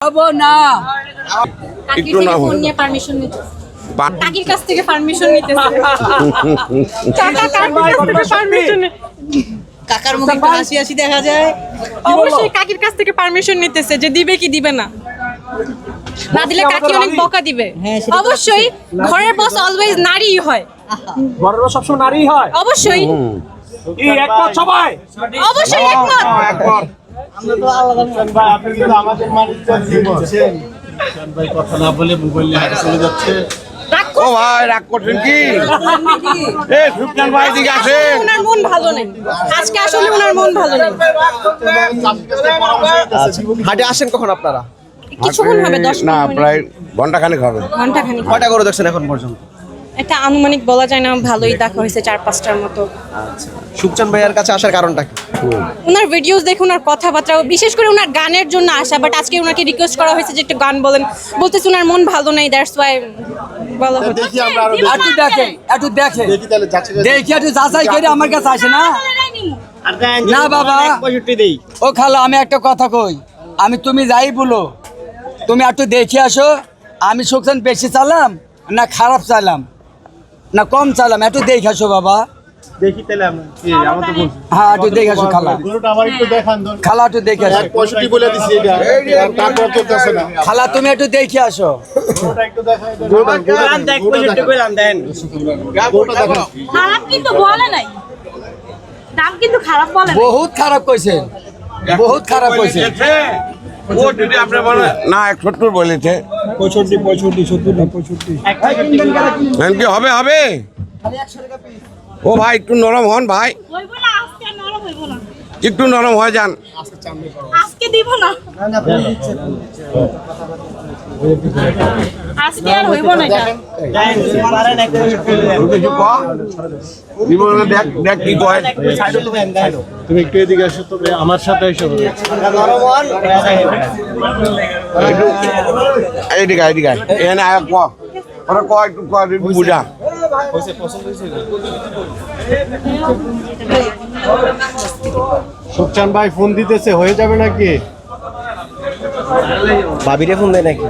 খাবো না। একটু না ফোন নিয়ে পারমিশন নিতে কাকির কাছ থেকে পারমিশন নিতেছে কাকার মুখে একটু হাসি হাসি দেখা যায়। অবশ্যই কাকির কাছ থেকে পারমিশন নিতেছে যে দিবে কি দিবে না, না দিলে কাকি অনেক বকা দিবে। অবশ্যই ঘরের বস অলওয়েজ নারীই হয়, ঘরের বস সবসময় নারী হয়। অবশ্যই কি একমত সবাই? অবশ্যই একমত। আমরা তো আলাদা ভাই আপনি কিন্তু আমাদের মানুষটা দিচ্ছেন ভাই, কথা না বলে মোবাইল নিয়ে হাতে চলে যাচ্ছে। ও ভাই রাগ করছেন কি? এ সুফিয়ান ভাই দিকে আসেন। ওনার মন ভালো নেই আজকে, আসলে ওনার মন ভালো নেই। হাটে আসেন কখন আপনারা? কিছুক্ষণ হবে, 10 না মিনিট, প্রায় ঘন্টাখানেক হবে। ঘন্টাখানিক। কয়টা করে দেখছেন এখন পর্যন্ত? এটা আনুমানিক বলা যায় না, ভালোই দেখা হয়েছে 4-5টার মতো। সুখচান ভাইয়ার কাছে আসার কারণটা কি? ওনার ভিডিওস দেখে ওনার কথাবার্তা, বিশেষ করে ওনার গানের জন্য আসা, বাট আজকে ওনাকে রিকোয়েস্ট করা হয়েছে যে একটু গান বলেন, বলতেছে ওনার মন ভালো নেই, দ্যাটস ওয়াই বলা হচ্ছে। একটু দেখে দেখি একটু যাচাই করে আমার কাছে আসে না। না বাবা, ও খালা আমি একটা কথা কই, আমি তুমি যাই বলো, তুমি একটু দেখে আসো আমি সুখসান বেশি চালাম না খারাপ চালাম না কম চালাম, একটু দেখে আসো বাবা। দেখি তাহলে আমরা কি আমাদের বলছি হ্যাঁ একটু দেখে আসো খালা, গরুটা আমার একটু দেখান ধর। খালা একটু দেখে আসো। 65 বলে দিছি এটা, তারপর চলতেছে না। খালা তুমি একটু দেখে আসো। গরুটা একটু দেখাই দেন। গরুটা দেখ 65 কইলাম দেন। গরুটা দেখান। খারাপ কিন্তু বলে নাই, দাম কিন্তু খারাপ বলে নাই। বহুত খারাপ কইছেন, বহুত খারাপ কইছেন। ও যদি আপনি বলেন না 71 বলেছে, 65 কি হবে হবে? ও ভাই একটু নরম হন ভাই, হইব না আজকে, নরম হইব না একটু নরম হয়ে যান। আজকে, দিব না আজকে, আর হইব না এটা। দেখ দেখ কি কয়। তুমি একটু এদিকে আসো তো, আমার সাথে এসো। এইদিকে এইদিকে এখানে আয় ক ওরা ক একটু ক বুঝা। সুখচান ভাই ফোন দিতেছে, হয়ে যাবে নাকি? ভাবিরে ফোন দেয় নাকি?